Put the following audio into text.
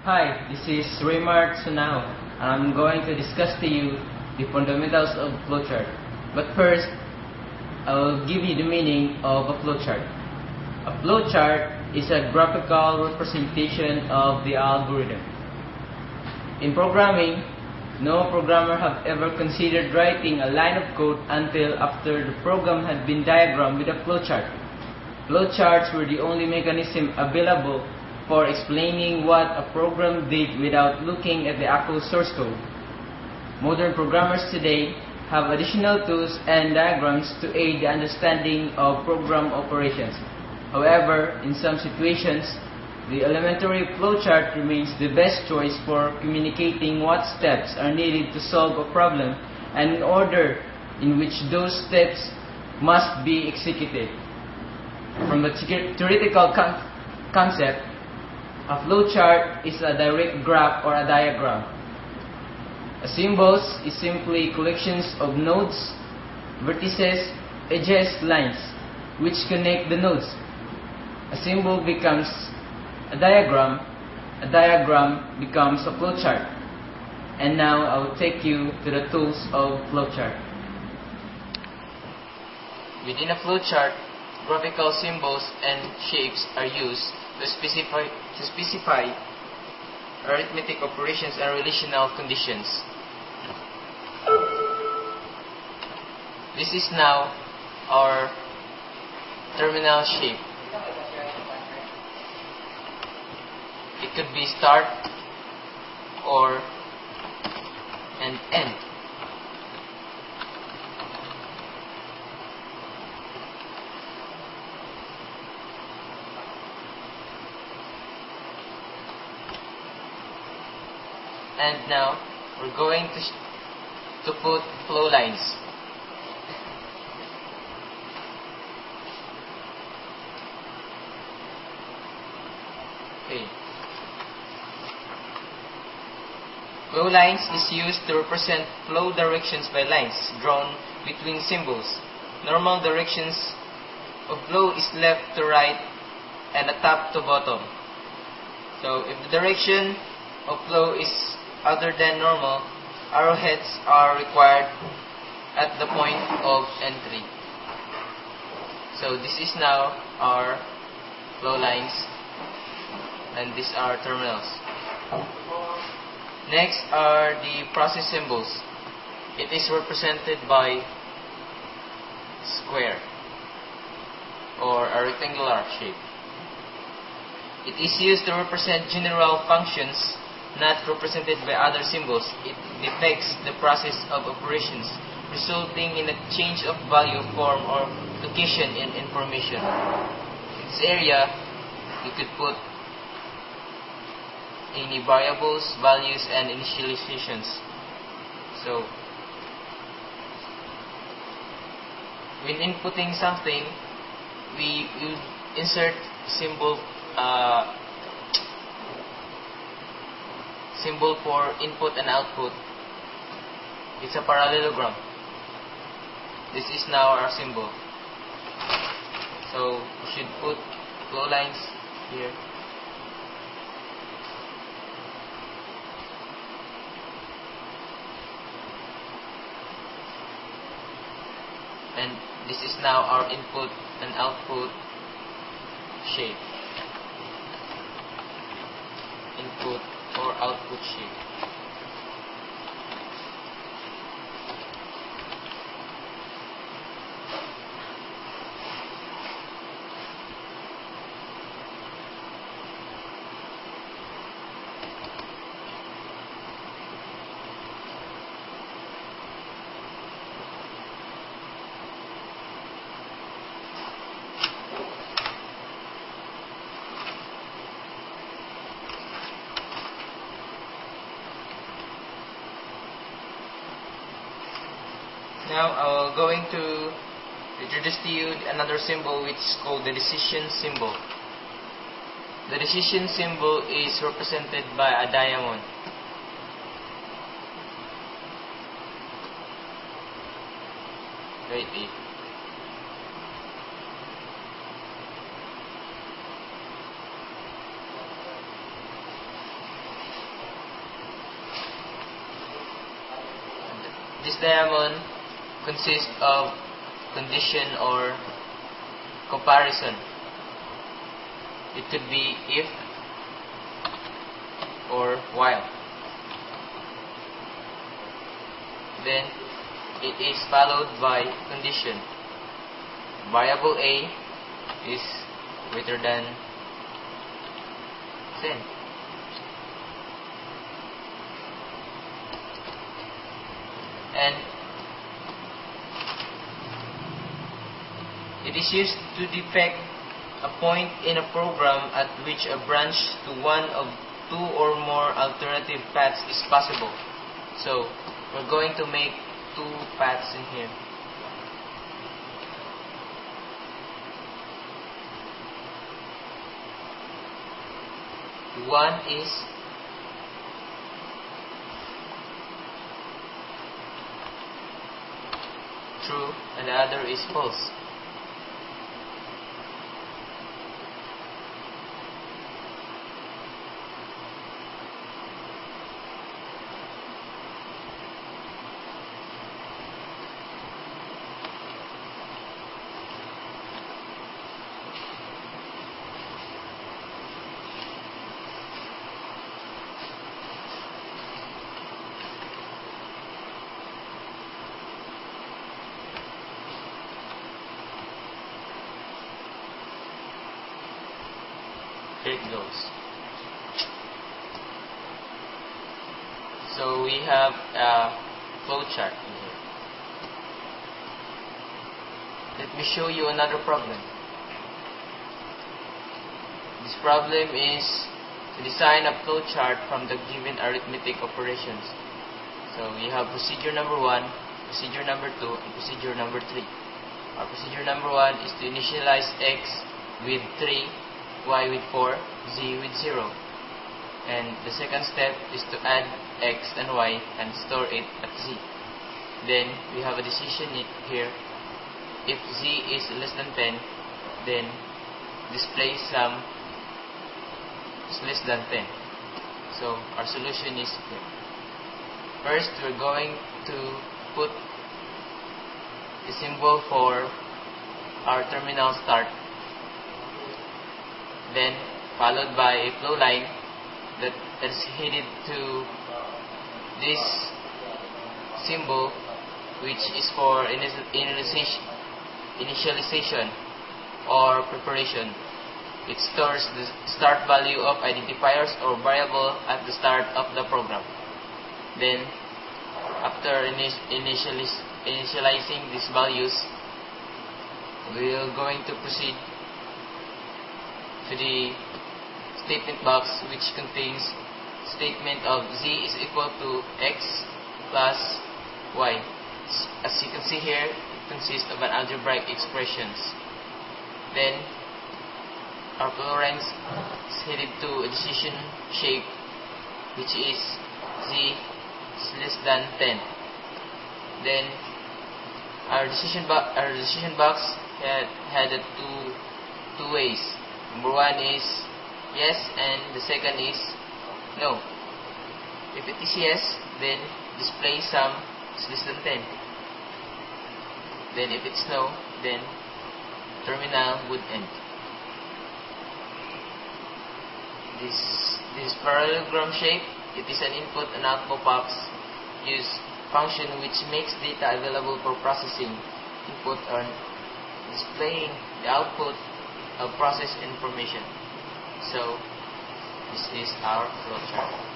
Hi, this is Raymart Sunao, and I'm going to discuss to you the fundamentals of flowchart. But first, I will give you the meaning of a flowchart. A flowchart is a graphical representation of the algorithm. In programming, no programmer have ever considered writing a line of code until after the program had been diagrammed with a flowchart. Flowcharts were the only mechanism available for explaining what a program did without looking at the actual source code. Modern programmers today have additional tools and diagrams to aid the understanding of program operations. However, in some situations, the elementary flowchart remains the best choice for communicating what steps are needed to solve a problem and in order in which those steps must be executed. From a theoretical concept, a flowchart is a direct graph or a diagram. A symbols is simply collections of nodes, vertices, edges, lines, which connect the nodes. A symbol becomes a diagram becomes a flowchart. And now I will take you to the tools of flowchart. Within a flowchart, graphical symbols and shapes are used to specify arithmetic operations and relational conditions. This is now our terminal shape. It could be start or an end. And now we're going to put flow lines. Okay. Flow lines is used to represent flow directions by lines drawn between symbols. Normal directions of flow is left to right and top to bottom. So if the direction of flow is other than normal, arrowheads are required at the point of entry. So this is now our flow lines, and these are terminals. Next are the process symbols. It is represented by square or a rectangular shape. It is used to represent general functions not represented by other symbols. It depicts the process of operations, resulting in a change of value, form, or location in information. In this area, you could put any variables, values, and initializations. So, when inputting something, we insert symbol for input and output. It's a parallelogram. This is now our symbol. So we should put flow lines here. And this is now our input and output shape. Input or output shape. Now I will going to introduce to you another symbol which is called the decision symbol. The decision symbol is represented by a diamond. Right here. This diamond consists of condition or comparison. It could be if or while. Then it is followed by condition. Variable A is greater than 10. And it is used to depict a point in a program at which a branch to one of two or more alternative paths is possible. So we're going to make two paths in here. One is true and the other is false. Here it goes. So we have a flowchart here. Let me show you another problem. This problem is to design a flowchart from the given arithmetic operations. So we have procedure number 1, procedure number 2, and procedure number 3. Our procedure number 1 is to initialize x with 3, y with 4, z with 0. And the second step is to add x and y and store it at z. Then we have a decision here. If z is less than 10, then display sum is less than 10. So our solution is here. First, we're going to put the symbol for our terminal start, then followed by a flow line that is headed to this symbol, which is for initialization or preparation. It stores the start value of identifiers or variable at the start of the program. Then, after initializing these values, we are going to proceed to the statement box, which contains statement of z is equal to x plus y. As you can see here, it consists of an algebraic expressions. Then our flow lines is headed to a decision shape, which is z is less than 10. Then our decision box had two ways. Number 1 is yes, and the second is no. If it is yes, then display sum is less than 10. Then if it's no, then terminal would end. This parallelogram shape, it is an input and output box use function which makes data available for processing. Input or displaying the output of process information. So this is our flowchart.